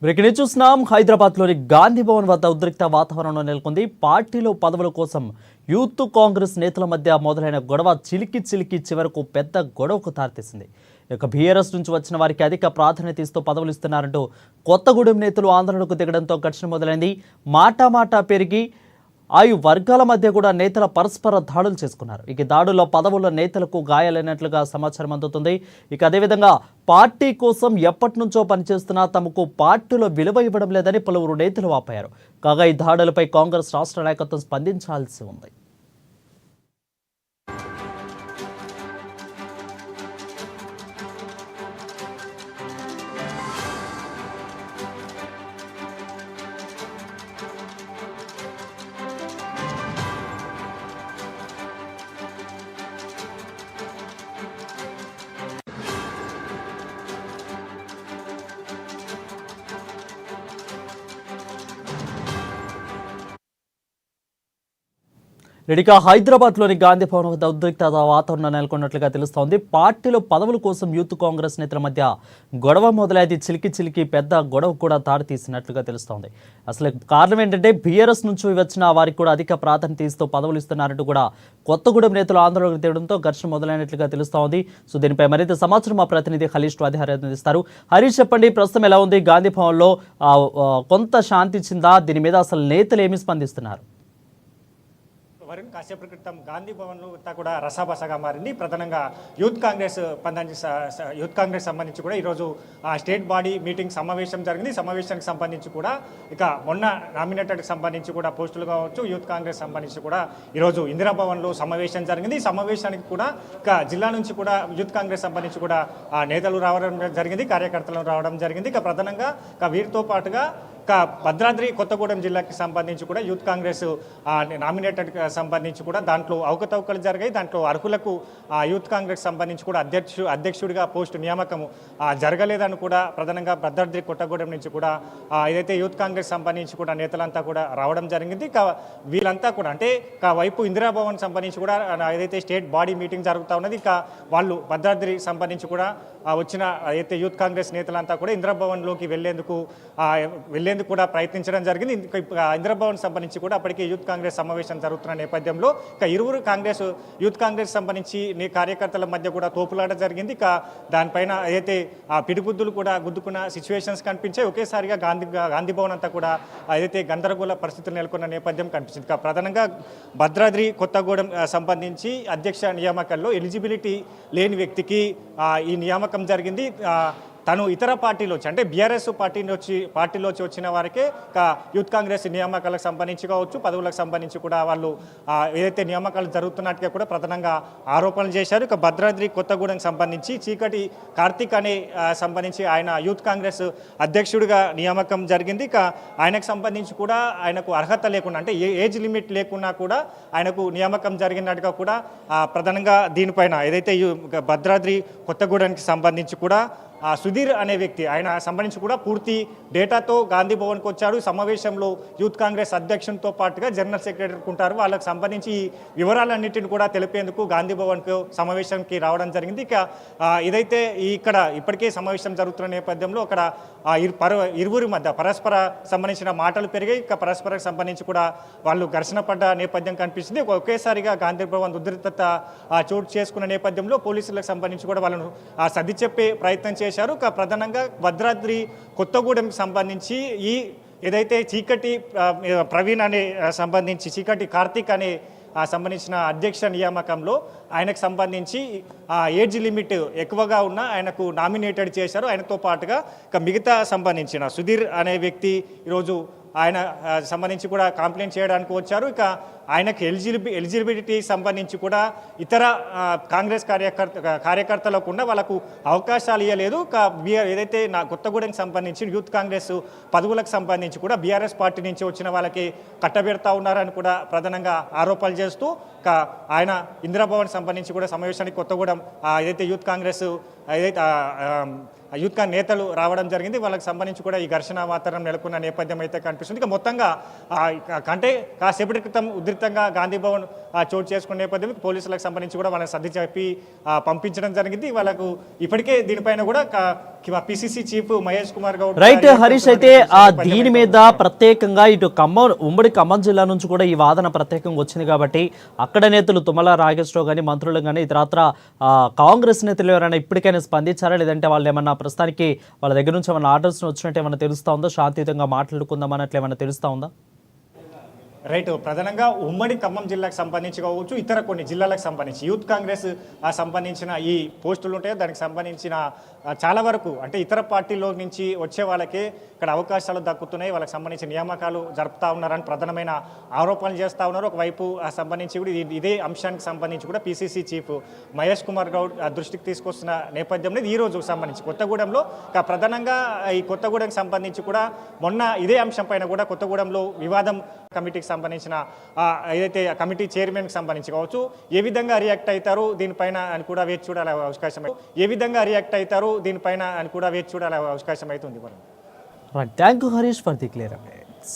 Breaking చూస్తున్నాం. హైదరాబాద్లోని గాంధీ భవన్ వద్ద ఉద్రిక్త వాతావరణం నెలకొంది. పార్టీలో పదవుల కోసం యూత్ కాంగ్రెస్ నేతల మధ్య మొదలైన గొడవ చిలికి చివరకు పెద్ద గొడవకు దారితీసింది. ఇక బీఆర్ఎస్ నుంచి వచ్చిన వారికి అధిక ప్రాధాన్యత ఇస్తూ పదవులు ఇస్తున్నారంటూ కొత్తగూడెం నేతలు ఆందోళనకు దిగడంతో ఘర్షణ మొదలైంది. మాట పెరిగి ఆయు వర్గాల మధ్య కూడా నేతల పరస్పర దాడులు చేసుకున్నారు. ఇక దాడుల్లో పదవుల నేతలకు గాయాలైనట్లుగా సమాచారం అందుతుంది. ఇక అదేవిధంగా పార్టీ కోసం ఎప్పటి నుంచో పనిచేస్తున్నా తమకు పార్టీలో విలువ ఇవ్వడం లేదని పలువురు నేతలు వాపోయారు. కాగా ఈ దాడులపై కాంగ్రెస్ రాష్ట్ర నాయకత్వం స్పందించాల్సి ఉంది. ఇక హైదరాబాద్లోని గాంధీ భవన్ వద్ద ఉద్రిక్త వాతావరణం నెలకొన్నట్లుగా తెలుస్తోంది. పార్టీలో పదవుల కోసం యూత్ కాంగ్రెస్ నేతల మధ్య గొడవ మొదలైంది. చిలికి పెద్ద గొడవ కూడా దారితీసినట్లుగా తెలుస్తోంది. అసలు కారణం ఏంటంటే బీఆర్ఎస్ నుంచి వచ్చిన వారికి కూడా అధిక ప్రాధాన్యత ఇస్తూ పదవులు ఇస్తున్నారంటూ కూడా కొత్తగూడెం నేతలు ఆందోళనకు తీయడంతో ఘర్షణ మొదలైనట్లుగా తెలుస్తోంది. సో దీనిపై మరింత సమాచారం మా ప్రతినిధి హరీష్ వాదిహారి అందిస్తారు. హరీష్, చెప్పండి, ప్రస్తుతం ఎలా ఉంది గాంధీ భవన్లో? కొంత శాంతి ఇచ్చిందా? దీని మీద అసలు నేతలు ఏమి స్పందిస్తున్నారు? వరుణ్, కాసేపటి క్రితం గాంధీ భవన్లో కూడా రసాబసగా మారింది. ప్రధానంగా యూత్ కాంగ్రెస్ సంబంధించి కూడా ఈరోజు స్టేట్ బాడీ మీటింగ్ సమావేశం జరిగింది. సమావేశానికి సంబంధించి కూడా ఇక మొన్న నామినేటెడ్కి సంబంధించి కూడా పోస్టులు కావచ్చు, యూత్ కాంగ్రెస్ సంబంధించి కూడా ఈరోజు ఇందిరాభవన్లో సమావేశం జరిగింది. ఈ సమావేశానికి కూడా ఇక జిల్లా నుంచి కూడా యూత్ కాంగ్రెస్ సంబంధించి కూడా నేతలు రావడం జరిగింది, కార్యకర్తలు రావడం జరిగింది. ఇక ప్రధానంగా వీరితో పాటుగా భద్రాద్రి కొత్తగూడెం జిల్లాకి సంబంధించి కూడా యూత్ కాంగ్రెస్ నామినేటెడ్ సంబంధించి కూడా దాంట్లో అవకతవకలు జరిగాయి. దాంట్లో అర్హులకు యూత్ కాంగ్రెస్ సంబంధించి కూడా అధ్యక్షుడిగా పోస్టు నియామకం జరగలేదని కూడా ప్రధానంగా భద్రాద్రి కొత్తగూడెం నుంచి కూడా ఏదైతే యూత్ కాంగ్రెస్ సంబంధించి కూడా నేతలంతా కూడా రావడం జరిగింది. వీళ్ళంతా కూడా అంటే వైపు ఇందిరాభవన్ సంబంధించి కూడా ఏదైతే స్టేట్ బాడీ మీటింగ్ జరుగుతూ ఉన్నది, వాళ్ళు భద్రాద్రి సంబంధించి కూడా వచ్చిన అయితే యూత్ కాంగ్రెస్ నేతలంతా కూడా ఇందిరాభవన్లోకి వెళ్లేందుకు కూడా ప్రయత్నించడం జరిగింది. ఇందిరాభవన్ సంబంధించి కూడా అప్పటికే యూత్ కాంగ్రెస్ సమావేశం జరుగుతున్న నేపథ్యంలో ఇరువురు యూత్ కాంగ్రెస్ సంబంధించి కార్యకర్తల మధ్య కూడా తోపులాట జరిగింది. దానిపైన ఏదైతే పిడిగుద్దులు కూడా గుద్దుకున్న సిచ్యువేషన్స్ కనిపించాయి. ఒకేసారిగా గాంధీ భవన్ అంతా కూడా ఏదైతే గందరగోళ పరిస్థితులు నెలకొన్న నేపథ్యం కనిపించింది. ప్రధానంగా భద్రాద్రి కొత్తగూడెం సంబంధించి అధ్యక్ష నియామకాల్లో ఎలిజిబిలిటీ లేని వ్యక్తికి ఈ నియామకం జరిగింది. తను ఇతర పార్టీలోచి అంటే బీఆర్ఎస్ పార్టీలోచి వచ్చిన వారికే యూత్ కాంగ్రెస్ నియామకాలకు సంబంధించి కావచ్చు, పదవులకు సంబంధించి కూడా వాళ్ళు ఏదైతే నియామకాలు జరుగుతున్నట్టుగా కూడా ప్రధానంగా ఆరోపణలు చేశారు. ఇక భద్రాద్రి కొత్తగూడెం సంబంధించి చీకటి కార్తీక్ అనే సంబంధించి ఆయన యూత్ కాంగ్రెస్ అధ్యక్షుడిగా నియామకం జరిగింది. ఇక ఆయనకు సంబంధించి కూడా ఆయనకు అర్హత లేకుండా అంటే ఏజ్ లిమిట్ లేకున్నా కూడా ఆయనకు నియామకం జరిగినట్టుగా కూడా ప్రధానంగా దీనిపైన ఏదైతే భద్రాద్రి కొత్తగూడెంకి సంబంధించి కూడా సుధీర్ అనే వ్యక్తి ఆయన సంబంధించి కూడా పూర్తి డేటాతో గాంధీ భవన్కి వచ్చాడు. సమావేశంలో యూత్ కాంగ్రెస్ అధ్యక్షునితో పాటుగా జనరల్ సెక్రటరీ ఉంటారు. వాళ్ళకి సంబంధించి ఈ వివరాలన్నింటిని కూడా తెలిపేందుకు గాంధీ భవన్కు సమావేశానికి రావడం జరిగింది. ఇక ఇదైతే ఇక్కడ ఇప్పటికే సమావేశం జరుగుతున్న నేపథ్యంలో అక్కడ ఇరువురి మధ్య పరస్పర సంబంధించిన మాటలు పెరిగాయి. ఇక పరస్పరకు సంబంధించి కూడా వాళ్ళు ఘర్షణ పడ్డ నేపథ్యం కనిపిస్తుంది. ఒకేసారిగా గాంధీ భవన్ ఉద్రిక్తత చోటు చేసుకున్న నేపథ్యంలో పోలీసులకు సంబంధించి కూడా వాళ్ళను సర్ది చెప్పే ప్రయత్నం చేశారు. ప్రధానంగా భద్రాద్రి కొత్తగూడెంకి సంబంధించి ఈ ఏదైతే చీకటి ప్రవీణ్ అనే సంబంధించి చీకటి కార్తీక్ అనే సంబంధించిన అధ్యక్ష నియామకంలో ఆయనకు సంబంధించి ఏజ్ లిమిట్ ఎక్కువగా ఉన్న ఆయనకు నామినేటెడ్ చేశారు. ఆయనతో పాటుగా మిగతా సంబంధించిన సుధీర్ అనే వ్యక్తి ఈరోజు ఆయన సంబంధించి కూడా కంప్లైంట్ చేయడానికి వచ్చారు. ఇక ఆయనకు ఎలిజిబిలిటీ సంబంధించి కూడా ఇతర కాంగ్రెస్ కార్యకర్తలకు కూడా వాళ్ళకు అవకాశాలు ఇవ్వలేదు. ఏదైతే కొత్తగూడెంకి సంబంధించి యూత్ కాంగ్రెస్ పదవులకు సంబంధించి కూడా బీఆర్ఎస్ పార్టీ నుంచి వచ్చిన వాళ్ళకి కట్టబెడతా ఉన్నారని కూడా ప్రధానంగా ఆరోపణలు చేస్తూ ఆయన ఇందిరాభవన్ సంబంధించి కూడా సమావేశానికి కొత్తగూడెం ఏదైతే యూత్ కాంగ్రెస్ ఏదైతే యూత్ కాంగ్రెస్ నేతలు రావడం జరిగింది. వాళ్ళకి సంబంధించి కూడా ఈ ఘర్షణ వాతావరణం నెలకొన్న నేపథ్యం అయితే కనిపిస్తుంది. ఇక మొత్తంగా అంటే కాసేపటి క్రితం ఉధృతంగా గాంధీ భవన్ చోటు చేసుకునే నేపథ్యం పోలీసులకు సంబంధించి కూడా వాళ్ళని సర్ది చెప్పి పంపించడం జరిగింది. వాళ్ళకు ఇప్పటికే దీనిపైన కూడా PCC chief Mahesh Kumar Goud right Harish, అయితే దీని మీద ప్రత్యేకంగా ఇటు ఖమ్మం ఉమ్మడి ఖమ్మం జిల్లా నుంచి కూడా ఈ వాదన ప్రత్యేకంగా వచ్చింది కాబట్టి అక్కడ నేతలు తుమ్మల నాగేశ్వరరావు కానీ మంత్రులు కానీ ఇతరత్ర కాంగ్రెస్ నేతలు ఎవరైనా ఇప్పటికైనా స్పందించారా, లేదంటే వాళ్ళు ఏమన్నా ప్రస్తుతానికి వాళ్ళ దగ్గర నుంచి ఏమైనా ఆర్డర్స్ వచ్చినట్టు ఏమైనా తెలుస్తా ఉందా, శాంతియుతంగా మాట్లాడుకుందాం అన్నట్లు ఏమైనా తెలుస్తా ఉందా? రైట్, ప్రధానంగా ఉమ్మడి ఖమ్మం జిల్లాకు సంబంధించి కావచ్చు, ఇతర కొన్ని జిల్లాలకు సంబంధించి యూత్ కాంగ్రెస్ సంబంధించిన ఈ పోస్టులు ఉంటాయో దానికి సంబంధించిన చాలా వరకు అంటే ఇతర పార్టీలో నుంచి వచ్చే వాళ్ళకే ఇక్కడ అవకాశాలు దక్కుతున్నాయి, వాళ్ళకి సంబంధించిన నియామకాలు జరుపుతా ఉన్నారని ప్రధానమైన ఆరోపణలు చేస్తూ ఉన్నారు. ఒకవైపు సంబంధించి కూడా ఇదే అంశానికి సంబంధించి కూడా పిసిసి చీఫ్ మహేష్ కుమార్ గౌడ్ దృష్టికి తీసుకొస్తున్న నేపథ్యంలో ఈ రోజు సంబంధించి కొత్తగూడెంలో ప్రధానంగా ఈ కొత్తగూడెంకి సంబంధించి కూడా మొన్న ఇదే అంశం పైన కూడా కొత్తగూడెంలో వివాదం కమిటీకి సంబంధించిన ఏదైతే కమిటీ చైర్మన్కి సంబంధించి కావచ్చు ఏ విధంగా రియాక్ట్ అవుతారు దీనిపైన అని కూడా వేచి చూడాలి అవకాశం, ఏ విధంగా రియాక్ట్ అవుతారు దీనిపైన అని కూడా వేచి చూడాలి అవకాశం అవుతుంది. Right, thank you Harish for the clear updates.